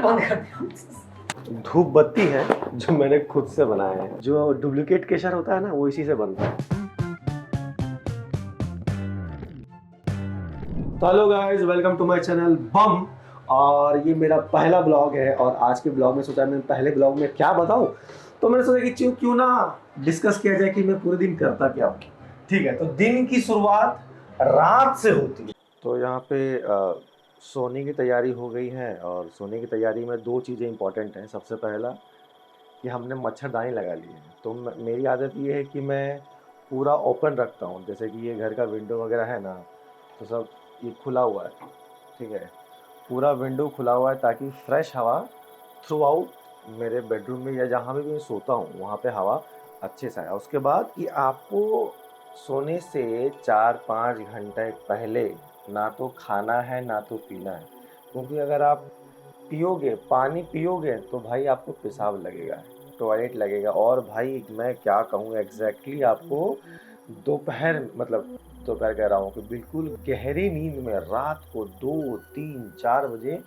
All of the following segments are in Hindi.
बंद कर दिया। धूप बत्ती है जो मैंने खुद से बनाया है। जो डुप्लीकेट केशर होता है ना, वो इसी से बनता है। तो hello guys, welcome to my channel बम। और ये मेरा पहला ब्लॉग है और आज के ब्लॉग में सोचा मैं पहले ब्लॉग में क्या बताऊं, तो मैंने सोचा कि क्यों ना डिस्कस किया जाए कि मैं पूरे दिन करता क्या हूँ। ठीक है, तो दिन की शुरुआत रात से होती है। तो यहाँ पे सोने की तैयारी हो गई है और सोने की तैयारी में दो चीज़ें इंपॉर्टेंट हैं। सबसे पहला कि हमने मच्छरदानी लगा ली है। तो मेरी आदत ये है कि मैं पूरा ओपन रखता हूँ। जैसे कि ये घर का विंडो वगैरह है ना, तो सब ये खुला हुआ है। ठीक है, पूरा विंडो खुला हुआ है ताकि फ्रेश हवा थ्रू आउट मेरे बेडरूम में या जहाँ भी मैं सोता हूँ वहाँ पे हवा अच्छे से आए। उसके बाद कि आपको सोने से 4-5 घंटे पहले ना तो खाना है ना तो पीना है, क्योंकि अगर आप पियोगे, पानी पियोगे तो भाई आपको पेशाब लगेगा, टॉयलेट लगेगा। और भाई मैं क्या कहूँ एग्जैक्टली आपको दोपहर कह रहा हूँ कि बिल्कुल गहरी नींद में रात को 2-3-4 बजे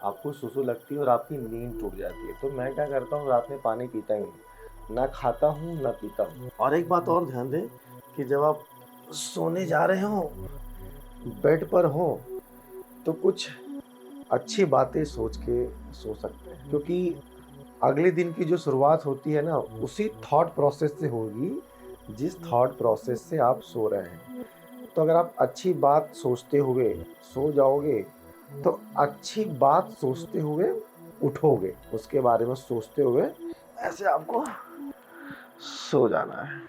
आपको सुसु लगती है और आपकी नींद टूट जाती है। तो मैं क्या करता हूँ, रात में पानी पीता ही नहीं, ना खाता हूँ ना पीता हूँ। और एक बात और ध्यान दें कि जब आप सोने जा रहे हो, बेड पर हो, तो कुछ अच्छी बातें सोच के सो सकते हैं, क्योंकि अगले दिन की जो शुरुआत होती है ना, उसी थॉट प्रोसेस से होगी जिस थॉट प्रोसेस से आप सो रहे हैं। तो अगर आप अच्छी बात सोचते हुए सो जाओगे तो अच्छी बात सोचते हुए उठोगे, उसके बारे में सोचते हुए ऐसे आपको सो जाना है।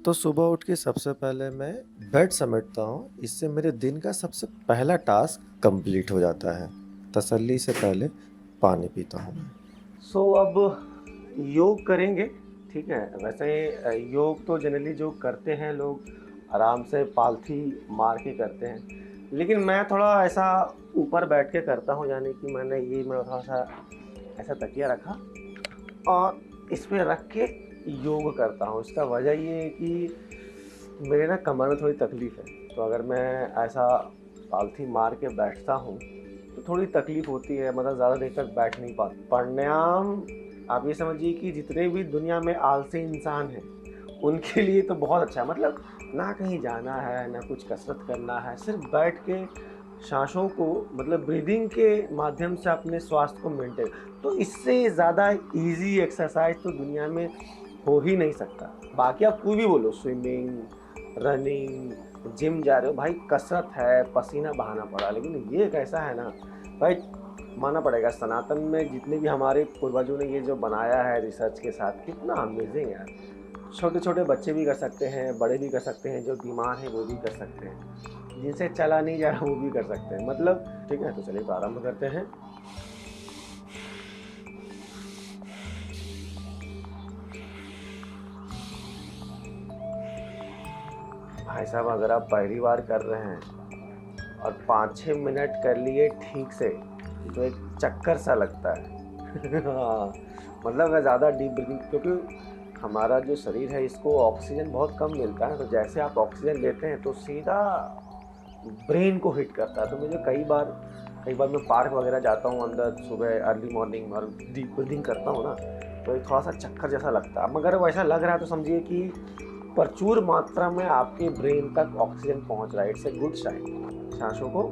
तो सुबह उठ के सबसे पहले मैं बेड समेटता हूँ। इससे मेरे दिन का सबसे पहला टास्क कंप्लीट हो जाता है। तसल्ली से पहले पानी पीता हूँ मैं। अब योग करेंगे। ठीक है, वैसे योग तो जनरली जो करते हैं लोग आराम से पालथी मार के करते हैं, लेकिन मैं थोड़ा ऐसा ऊपर बैठ के करता हूँ। यानी कि मैं थोड़ा सा ऐसा तकिया रखा और इस पे रख के योग करता हूँ। इसका वजह ये है कि मेरे ना कमर में थोड़ी तकलीफ़ है, तो अगर मैं ऐसा पालथी मार के बैठता हूँ तो थोड़ी तकलीफ़ होती है, मतलब ज़्यादा देर तक बैठ नहीं पाता। प्राणायाम आप ये समझिए कि जितने भी दुनिया में आलसी इंसान हैं उनके लिए तो बहुत अच्छा है। मतलब ना कहीं जाना है ना कुछ कसरत करना है, सिर्फ बैठ के सांसों को मतलब ब्रीदिंग के माध्यम से अपने स्वास्थ्य को मेंटेन। तो इससे ज़्यादा इजी एक्सरसाइज तो दुनिया में हो ही नहीं सकता। बाकी आप कोई भी बोलो, स्विमिंग, रनिंग, जिम जा रहे हो, भाई कसरत है, पसीना बहाना पड़ा। लेकिन ये एक ऐसा है ना भाई, मानना पड़ेगा सनातन में जितने भी हमारे पूर्वजों ने ये जो बनाया है रिसर्च के साथ, कितना अमेजिंग है। छोटे छोटे बच्चे भी कर सकते हैं, बड़े भी कर सकते हैं, जो बीमार हैं वो भी कर सकते हैं, जिनसे चला नहीं जा रहा वो भी कर सकते हैं। मतलब ठीक है, तो चलिए प्रारंभ करते हैं। भाई साहब, अगर आप पहली बार कर रहे हैं और 5-6 मिनट कर लिए ठीक से तो एक चक्कर सा लगता है। हाँ, मतलब अगर ज़्यादा डीप ब्रीथिंग, क्योंकि हमारा जो शरीर है इसको ऑक्सीजन बहुत कम मिलता है, तो जैसे आप ऑक्सीजन लेते हैं तो सीधा ब्रेन को हिट करता है। तो मुझे कई बार मैं पार्क वगैरह जाता हूँ अंदर सुबह अर्ली मॉर्निंग और डीप ब्रीथिंग करता हूँ ना, तो एक थोड़ा सा चक्कर जैसा लगता है। मगर वैसा लग रहा है तो समझिए कि प्रचुर मात्रा में आपके ब्रेन तक ऑक्सीजन पहुंच रहा है। It's a good sign. सांसों को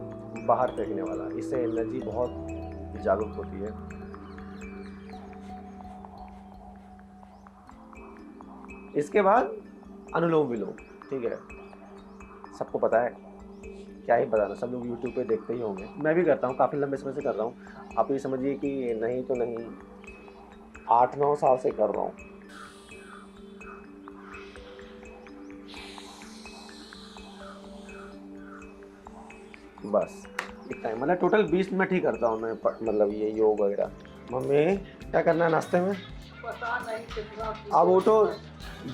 बाहर फेंकने वाला, इससे एनर्जी बहुत जागरूक होती है। इसके बाद अनुलोम विलोम। ठीक है, सबको पता है, क्या ही बताना, सब लोग यूट्यूब पे देखते ही होंगे। मैं भी करता हूँ, काफ़ी लंबे समय से कर रहा हूँ। आप ये समझिए कि नहीं तो नहीं 8-9 साल से कर रहा हूँ। बस इतना ही, मतलब टोटल 20 मिनट ही करता हूँ मैं मतलब ये योग वगैरह। मम्मी क्या करना है नाश्ते में? पता नहीं कितना। अब वो तो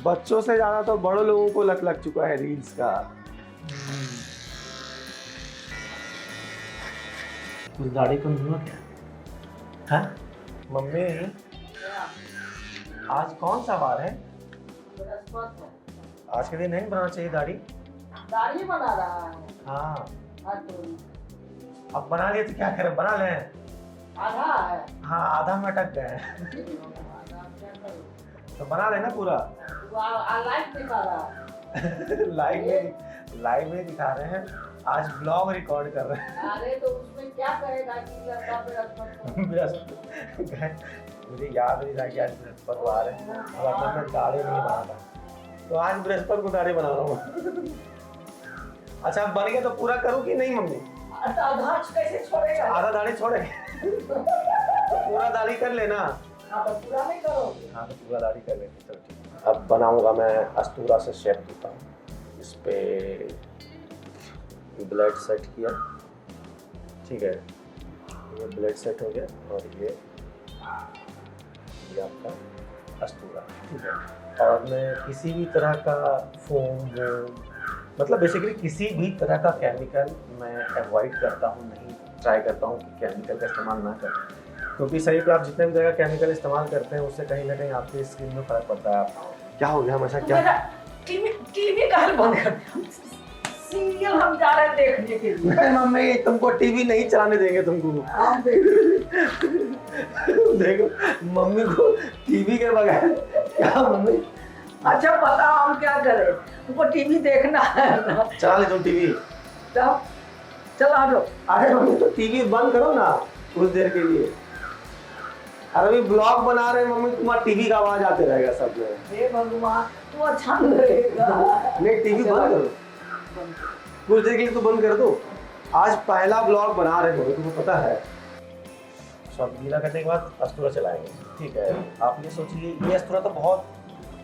बच्चों से ज़्यादा तो बड़ों लोगों को लत लग चुका है रील्स का। कुछ दाढ़ी कम हुआ क्या? हाँ मम्मी, आज कौन सा वार है? आज के दिन नहीं बनाना चाहिए दाढ़ी। दाढ़ी बना रहा है। हाँ तो अब बना लिए तो क्या करें, बना लें। आधा है। हाँ आधा में अटक गए तो बना लेना पूरा। लाइट दिखा रहा है। लाइव में दिखा रहे हैं, आज ब्लॉग रिकॉर्ड कर रहे हैं। अरे तो उसमें क्या करेगा कि लड़का बृहस्पति मुझे याद नहीं था कि आज बृहस्पतिवार है, अब मैं दाढ़ी नहीं बना था, तो आज बृहस्पति को दाढ़ी बना रहा हूँ। अच्छा बन गया तो पूरा करूँ कि नहीं मम्मी? आधा कैसे छोड़ेगा? आधा दाढ़ी छोड़े पूरा दाढ़ी कर लेना। हाँ तो पूरा नहीं करोगे? हाँ तो पूरा दाढ़ी कर लेंगे, चलो ठीक है। अब बनाऊंगा मैं अस्तूरा से शेप देता हूँ। इस पे ब्लड सेट किया, ठीक है, ये ब्लड सेट हो गया और ये आपका अस्तूरा, ठीक है। और मैं किसी भी तरह का फोम मतलब बेसिकली किसी भी तरह का केमिकल मैं अवॉइड करता हूँ, नहीं ट्राई करता हूँ कि केमिकल का इस्तेमाल ना करें, क्योंकि शरीर पे आप जितने भी जगह केमिकल इस्तेमाल करते हैं उससे कहीं ना कहीं आपकी स्किन में फर्क पड़ता है। आप क्या हो गया हमेशा क्या? टीवी कहाँ बंद कर? सीरियल हम जा रहे हैं देखने के लिए। नहीं मम्मी तुमको टीवी नहीं चलाने देंगे तुमको। देखो मम्मी को टीवी के बगैर क्या मम्मी? अच्छा पता हम क्या करें, तुमको टीवी देखना है। चला ले तुम टीवी। चला दो। अरे मम्मी तो टीवी बंद करो ना कुछ देर के लिए। अरे अभी ब्लॉग बना रहे हैं मम्मी, तुम्हारा टीवी का आवाज आते रहेगा सब में। हे भगवान तू अच्छा लगेगा। नहीं टीवी बंद करो, कुछ देर के लिए तो बंद कर दो। आज पहला ब्लॉग बना रहे हो तुम्हें पता है। सब गीला करने के बाद अस्तूरा चलाएंगे, ठीक है। आप ये सोचिए ये अस्तूरा तो बहुत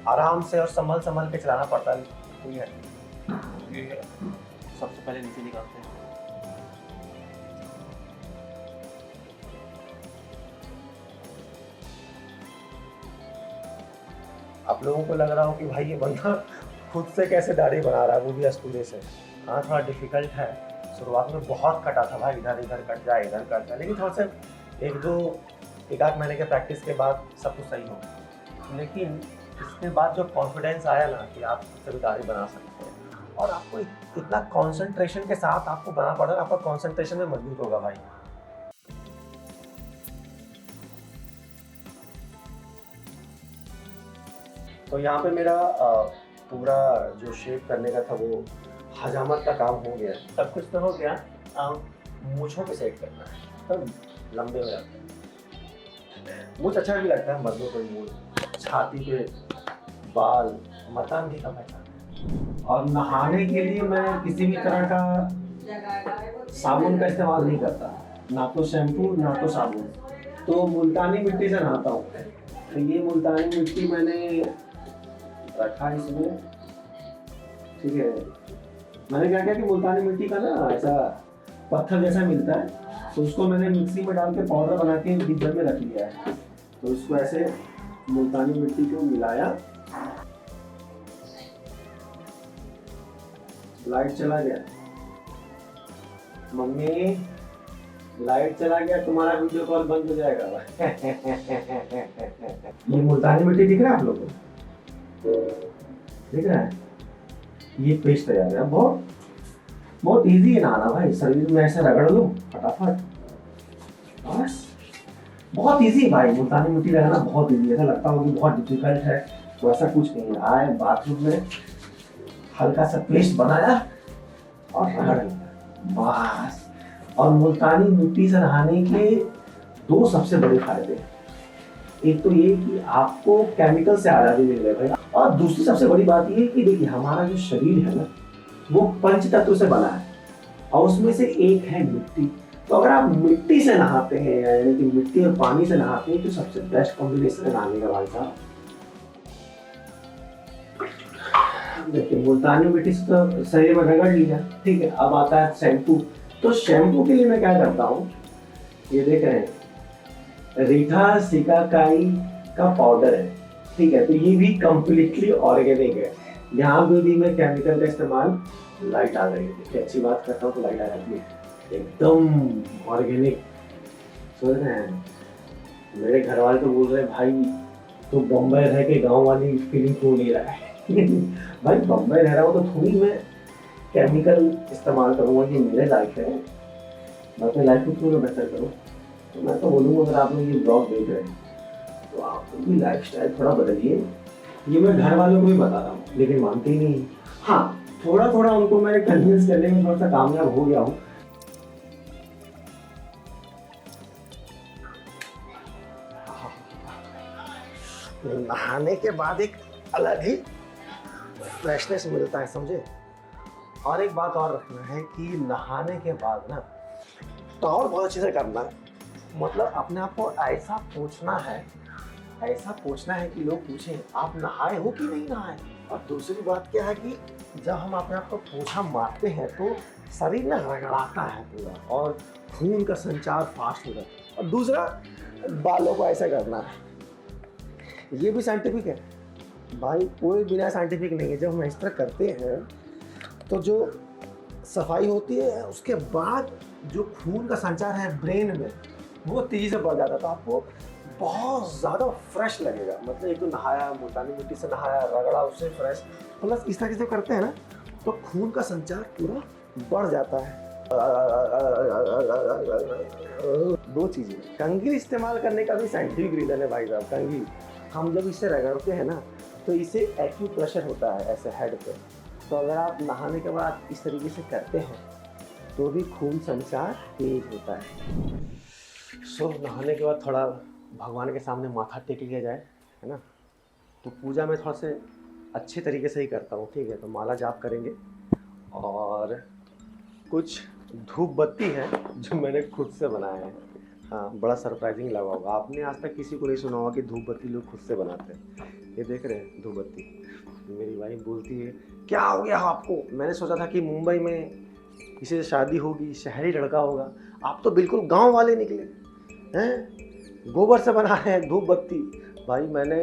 आराम से और संभल के चलाना पड़ता है। ठीक है, सबसे पहले नीचे निकालते हैं। आप लोगों को लग रहा हो कि भाई ये बंदा खुद से कैसे दाढ़ी बना रहा है, वो भी अस्तूरे से। हाँ थोड़ा डिफिकल्ट है, शुरुआत में बहुत कटा था भाई, इधर इधर कट जाए इधर कट जाए, लेकिन थोड़ा सा एक आध महीने के प्रैक्टिस के बाद सब कुछ सही हो। लेकिन इसके बाद जो कॉन्फिडेंस आया ना कि आप खुद से भी दाढ़ी बना सकते हैं, और आपको इतना कॉन्सेंट्रेशन के साथ आपको बनाना पड़ रहा है, आपका कॉन्सेंट्रेशन में मजबूत होगा भाई। तो यहाँ पे मेरा पूरा जो शेप करने का था वो हजामत का काम हो गया, सब कुछ तो हो गया। मूंछों पे सेट करना है, तब लंबे हो जाते हैं। मूंछ अच्छा भी लगता है मर्दों को, मूंछ छाती पे बाल मतान भी कम है। और नहाने के लिए मैं किसी भी तरह का साबुन का इस्तेमाल नहीं करता, ना तो शैम्पू ना तो साबुन, तो मुल्तानी मिट्टी से नहाता हूँ। तो ये मुल्तानी मिट्टी मैंने रखा इसमें, ठीक है। मैंने क्या किया कि मुल्तानी मिट्टी का ना ऐसा पत्थर जैसा मिलता है, तो उसको मैंने मिक्सी में डाल के पाउडर बना के डिब्बे में रख लिया है। तो इसको ऐसे मुल्तानी मिट्टी को मिलाया, लाइट चला गया मम्मी, लाइट चला गया, तुम्हारा वीडियो कॉल बंद हो जाएगा। ये मुल्तानी मिट्टी दिख रहा है आप लोगों को? दिख रहा है? ये पेस्ट तैयार है। बहुत इजी है नहाना भाई, शरीर में ऐसे रगड़ लो फटाफट, बस बहुत इजी है भाई। मुल्तानी मिट्टी लगाना बहुत इजी है, ऐसा लगता होगा कि बहुत डिफिकल्ट है, तो ऐसा कुछ नहीं है। आए बाथरूम में हल्का सा पेस्ट बनाया और रगड़ लिया बस। और मुल्तानी मिट्टी से नहाने के दो सबसे बड़े फायदे हैं, एक तो ये कि आपको केमिकल से आज़ादी मिल रही है, और दूसरी सबसे बड़ी बात ये कि देखिए हमारा जो शरीर है ना वो पंच तत्व से बना है, और उसमें से एक है मिट्टी। तो अगर आप मिट्टी से नहाते हैं, यानी कि मिट्टी और पानी से नहाते हैं, तो सबसे बेस्ट कॉम्बिनेशन है नहाने का भाई साहब। देखिए मुल्तानी मिट्टी से तो शरीर में रगड़ लिया, ठीक है। अब आता है शैम्पू। तो शैम्पू के लिए मैं क्या करता हूँ, ये देख रहे हैं रीठा सिकाकाई का पाउडर है, ठीक है। तो ये भी कंप्लीटली ऑर्गेनिक है, यहाँ पे भी मैं केमिकल का इस्तेमाल, लाइट आ गई है, अच्छी बात करता हूँ तो लाइट आ जाती है। एकदम ऑर्गेनिक। सुन रहे हैं, मेरे घर वाले तो बोल रहे हैं भाई तो बम्बई रह के गांव वाली फीलिंग क्यों नहीं रहा है। भाई बम्बई रह रहा हूँ तो थोड़ी मैं केमिकल इस्तेमाल करूँगा, ये मेरे लाइफ है, मैं अपनी लाइफ को क्यों ना बेहतर करूँ। तो मैं तो बोलूँगा अगर आप लोग ये ब्लॉग देख रहे हैं तो आप भी लाइफ स्टाइल थोड़ा बदलिए। ये मैं घर वालों को भी बता रहा हूँ लेकिन मानते ही नहीं। हाँ, थोड़ा थोड़ा उनको मैंने कन्विंस करने में थोड़ा सा कामयाब हो गया हूँ। नहाने के बाद एक अलग ही फ्रेशनेस मिलता है, समझे। और एक बात और रखना है कि नहाने के बाद ना तो और बहुत अच्छे से करना है, मतलब अपने आप को ऐसा पूछना है कि लोग पूछें आप नहाए हो कि नहीं नहाए। और दूसरी बात क्या है कि जब हम अपने आप को पोछा मारते हैं तो शरीर ना रगड़ाता है पूरा और खून का संचार फास्ट हो जाता है। और दूसरा, बालों को ऐसा करना है, ये भी साइंटिफिक है भाई, कोई बिना साइंटिफिक नहीं है। जब हम इस तरह करते हैं तो जो सफाई होती है उसके बाद जो खून का संचार है ब्रेन में वो तेजी से बढ़ जाता है, तो आपको बहुत ज़्यादा फ्रेश लगेगा। मतलब एक तो नहाया, मुल्तानी मिट्टी से नहाया, रगड़ा, उससे फ्रेश, प्लस इस तरह से करते हैं ना तो खून का संचार पूरा बढ़ जाता है। दो चीज़ें, कंघी इस्तेमाल करने का भी साइंटिफिक रीज़न है भाई साहब। कंघी हम जब इसे रगड़ते हैं ना तो इसे एक्यूप्रेशर होता है ऐसे हेड पे, तो अगर आप नहाने के बाद इस तरीके से करते हैं तो भी खून संचार तेज होता है। सो नहाने के बाद थोड़ा भगवान के सामने माथा टेक लिया जाए, है ना। तो पूजा में थोड़ा से अच्छे तरीके से ही करता हूँ, ठीक है। तो माला जाप करेंगे और कुछ धूप बत्ती है जो मैंने खुद से बनाया है। हाँ, बड़ा सरप्राइजिंग लगा होगा, आपने आज तक किसी को नहीं सुना होगा कि धूप बत्ती लोग खुद से बनाते हैं। ये देख रहे हैं धूप बत्ती, मेरी वाइफ बोलती है क्या हो गया आपको। मैंने सोचा था कि मुंबई में किसी से शादी होगी, शहरी लड़का होगा, आप तो बिल्कुल गांव वाले निकले हैं, गोबर से बना रहे हैं धूप बत्ती। भाई मैंने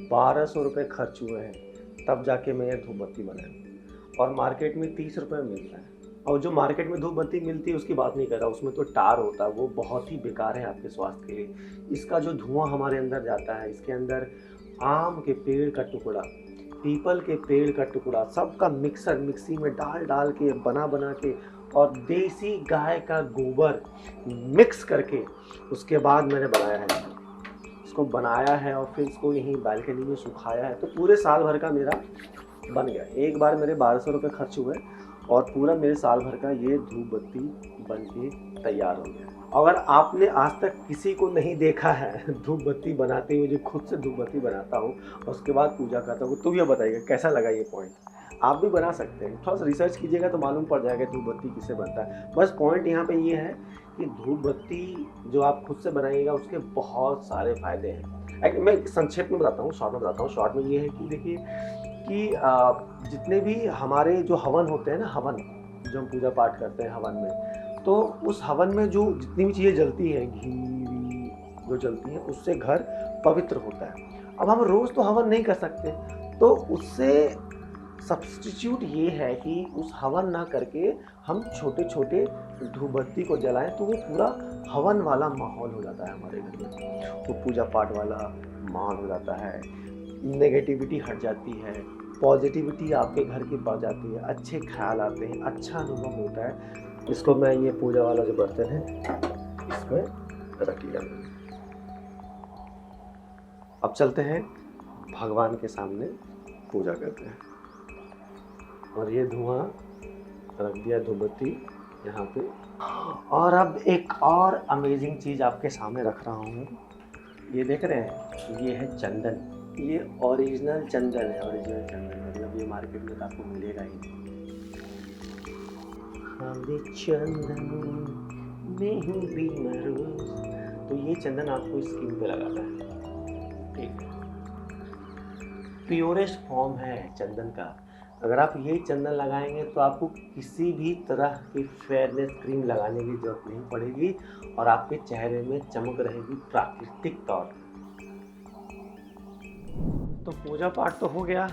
1200 रुपये खर्च हुए हैं तब जाके मैं ये धूप बत्ती बनाया, और मार्केट में 30 रुपये मिलता है। और जो मार्केट में धूप बत्ती मिलती है उसकी बात नहीं कर रहा, उसमें तो टार होता है, वो बहुत ही बेकार है आपके स्वास्थ्य के लिए। इसका जो धुआं हमारे अंदर जाता है, इसके अंदर आम के पेड़ का टुकड़ा, पीपल के पेड़ का टुकड़ा, सबका मिक्सी में डाल के बना के और देसी गाय का गोबर मिक्स करके उसके बाद मैंने बनाया है। इसको बनाया है और फिर इसको यहीं बालकनी में सुखाया है, तो पूरे साल भर का मेरा बन गया। एक बार मेरे 1200 रुपये खर्च हुए और पूरा मेरे साल भर का ये धूप बत्ती बन के तैयार हो गया। अगर आपने आज तक किसी को नहीं देखा है धूप बत्ती बनाते हुए, जो खुद से धूप बत्ती बनाता हूँ और उसके बाद पूजा करता हूँ, तो ये बताइएगा कैसा लगा ये पॉइंट। आप भी बना सकते हैं, थोड़ा सा रिसर्च कीजिएगा तो मालूम पड़ जाएगा धूप बत्ती किससे बनता है। बस पॉइंट यहाँ पे ये है कि धूप बत्ती जो आप खुद से बनाइएगा उसके बहुत सारे फायदे हैं। मैं संक्षेप में बताता हूँ, शॉर्ट में बताता हूँ। शॉर्ट में ये है कि देखिए कि जितने भी हमारे जो हवन होते हैं ना, हवन जो हम पूजा पाठ करते हैं हवन में, तो उस हवन में जो जितनी भी चीज़ें जलती हैं, घी जो जलती हैं, उससे घर पवित्र होता है। अब हम रोज़ तो हवन नहीं कर सकते, तो उससे सब्स्टिट्यूट ये है कि उस हवन ना करके हम छोटे छोटे धूप बत्ती को जलाएं, तो वो पूरा हवन वाला माहौल हो जाता है हमारे घर में, वो पूजा पाठ वाला माहौल हो जाता है, नेगेटिविटी हट जाती है, पॉजिटिविटी आपके घर की बढ़ जाती है, अच्छे ख्याल आते हैं, अच्छा अनुभव होता है। इसको मैं ये पूजा वाला जो बर्तन है इसमें रख लिया। अब चलते हैं भगवान के सामने पूजा करते हैं। और ये धुआं रख दिया धूप बत्ती यहाँ पे। और अब एक और अमेजिंग चीज़ आपके सामने रख रहा हूँ, ये देख रहे हैं, ये है चंदन। ये ओरिजिनल चंदन है, ओरिजिनल चंदन, मतलब ये मार्केट में आपको मिलेगा ही। चंदन नहीं भी मरोज, तो ये चंदन आपको स्किन पे लगाना है, ठीक है। प्योरेस्ट फॉर्म है चंदन का। अगर आप ये चंदन लगाएंगे तो आपको किसी भी तरह की फेयरनेस क्रीम लगाने की जरूरत नहीं पड़ेगी और आपके चेहरे में चमक रहेगी प्राकृतिक तौर पर। तो पूजा पाठ तो हो गया,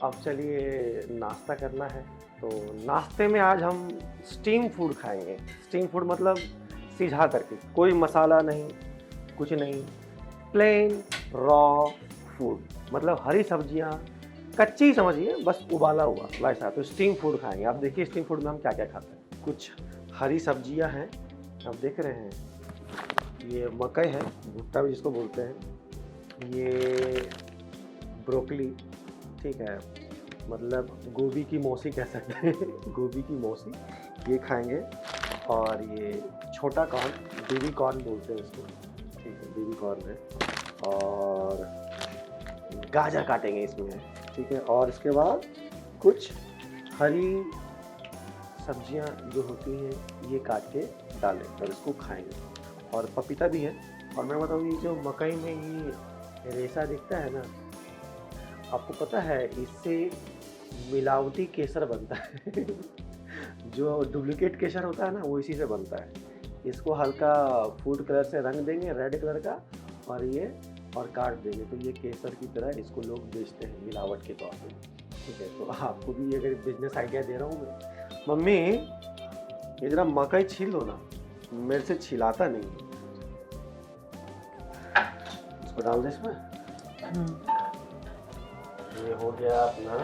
अब चलिए नाश्ता करना है। तो नाश्ते में आज हम स्टीम फूड खाएंगे। स्टीम फूड मतलब सिझा करके, कोई मसाला नहीं, कुछ नहीं, प्लेन रॉ फूड, मतलब हरी सब्जियां कच्ची समझिए, बस उबाला हुआ वैसा। तो स्टीम फूड खाएंगे। आप देखिए स्टीम फूड में हम क्या क्या खाते हैं। कुछ हरी सब्जियां हैं, आप देख रहे हैं, ये मकई है, भुट्टा भी जिसको बोलते हैं, ये ब्रोकली, ठीक है, मतलब गोभी की मौसी कह सकते हैं गोभी की मौसी, ये खाएंगे। और ये छोटा कॉर्न, बेबी कॉर्न बोलते हैं इसको, ठीक है, बेबी कॉर्न है। और गाजर काटेंगे इसमें, ठीक है। और इसके बाद कुछ हरी सब्जियां जो होती हैं ये काट के डालें और इसको खाएंगे। और पपीता भी है। और मैं बताऊँ, ये जो मकई में ये रेशा दिखता है ना, आपको पता है इससे मिलावटी केसर बनता है जो डुप्लीकेट केसर होता है ना, वो इसी से बनता है। इसको हल्का फूड कलर से रंग देंगे, रेड कलर का, और काट देंगे तो ये केसर की तरह इसको लोग बेचते हैं मिलावट के तौर पे, ठीक है। तो आपको भी अगर बिजनेस आइडिया दे रहा हूँ मैं। मम्मी ये जरा मकई छील लो ना, मेरे से छिलाता नहीं। इसको डाल दे इसमें। ये हो गया अपना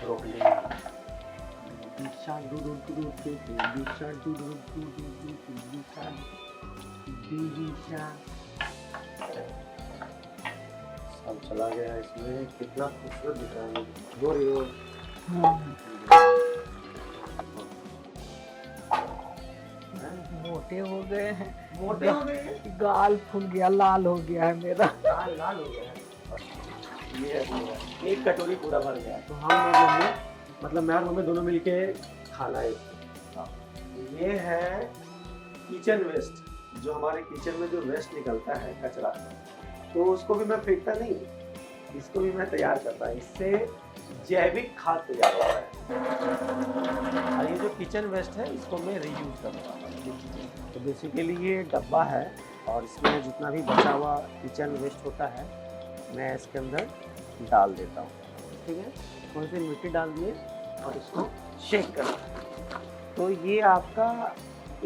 ब्रोकली। सब चला गया इसमें, कितना खूबसूरत दिख रहा है। रोल मोटे हो गए हैं, मोटे हो गए हैं, गाल फूल गया, लाल हो गया है मेरा, लाल हो गया है। ये है, एक कटोरी पूरा भर गया। तो हम और मम्मी, मतलब मैं और मम्मी दोनों मिलके खाना है इसको। ये है किचन वेस्ट, जो हमारे किचन में जो वेस्ट निकलता है कचरा, तो उसको भी मैं फेंकता नहीं, इसको भी मैं तैयार करता है। इससे जैविक खाद तैयार होता है। और ये जो किचन वेस्ट है इसको मैं रीयूज करता हूँ। तो बेसिकली ये डब्बा है और इसमें जितना भी बचा हुआ किचन वेस्ट होता है मैं इसके अंदर डाल देता हूँ, ठीक है। थोड़ी सी मिट्टी डाल दिए और इसको शेक करना। तो ये आपका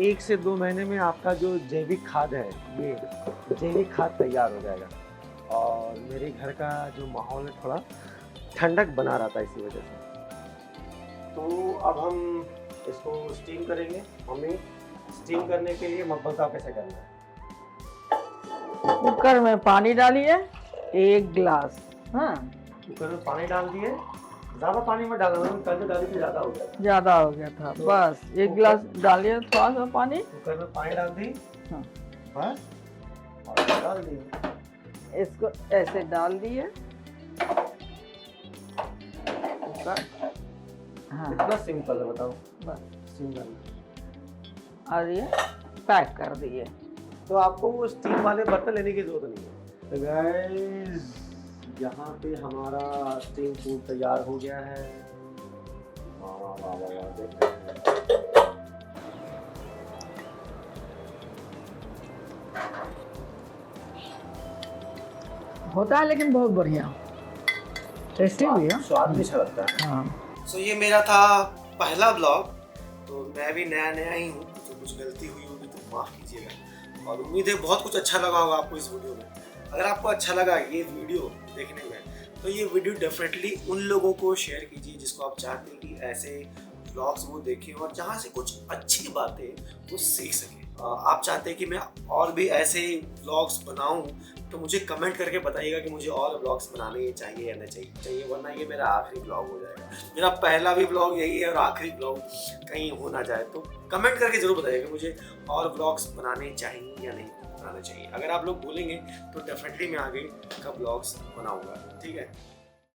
1 से 2 महीने में आपका जो जैविक खाद है, ये जैविक खाद तैयार हो जाएगा। और मेरे घर का जो माहौल है थोड़ा ठंडक बना रहा था इसी वजह से। तो अब हम इसको स्टीम करेंगे। हमें स्टीम करने के लिए मत बताओ कैसे करना है। कुकर में पानी डालिए 1 गिलास, हाँ, कुकर में पानी डाल दिए, ज़्यादा पानी में डालना, कल जो डाली थी ज़्यादा हो गया था। ज़्यादा हो गया था, तो बस 1 गिलास डालिए, थोड़ा सा पानी। कुकर में पानी डाल दी, हाँ, बस, और डाल दिए। इसको ऐसे डाल दिए, हाँ, इतना सिंपल है, बताओ, बस सिंपल। और ये पैक कर दिए। तो आपको वो स्टीम वाले बर्तन लेने की जरूरत नहीं है। तो गाइस यहाँ पे हमारा स्टीम फूड तैयार हो गया है। वाह वाह वाह वाह, देखते हैं। होता है लेकिन बहुत बढ़िया, टेस्टी भी है, स्वाद भी अच्छा लगता है। हाँ। सो ये मेरा था पहला ब्लॉग। तो मैं भी नया नया ही हूँ, तो कुछ गलती हुई होगी तो माफ़ कीजिएगा। और उम्मीद है बहुत कुछ अच्छा लगा होगा आपको इस वीडियो में। अगर आपको अच्छा लगा ये वीडियो देखने में, तो ये वीडियो डेफिनेटली उन लोगों को शेयर कीजिए जिसको आप चाहते हैं कि ऐसे व्लॉग्स वो देखें और जहाँ से कुछ अच्छी बातें वो सीख सकें। आप चाहते हैं कि मैं और भी ऐसे व्लॉग्स बनाऊं, तो मुझे कमेंट करके बताइएगा कि मुझे और व्लॉग्स बनाने चाहिए या नहीं चाहिए, वरना ये मेरा आखिरी व्लॉग हो जाएगा। मेरा पहला भी व्लॉग यही है और आखिरी व्लॉग कहीं हो ना जाए। तो कमेंट करके ज़रूर बताइएगा मुझे और व्लॉग्स बनाने चाहिए या नहीं बनाना चाहिए। अगर आप लोग बोलेंगे तो डेफिनेटली मैं आगे का व्लॉग्स बनाऊँगा, ठीक है।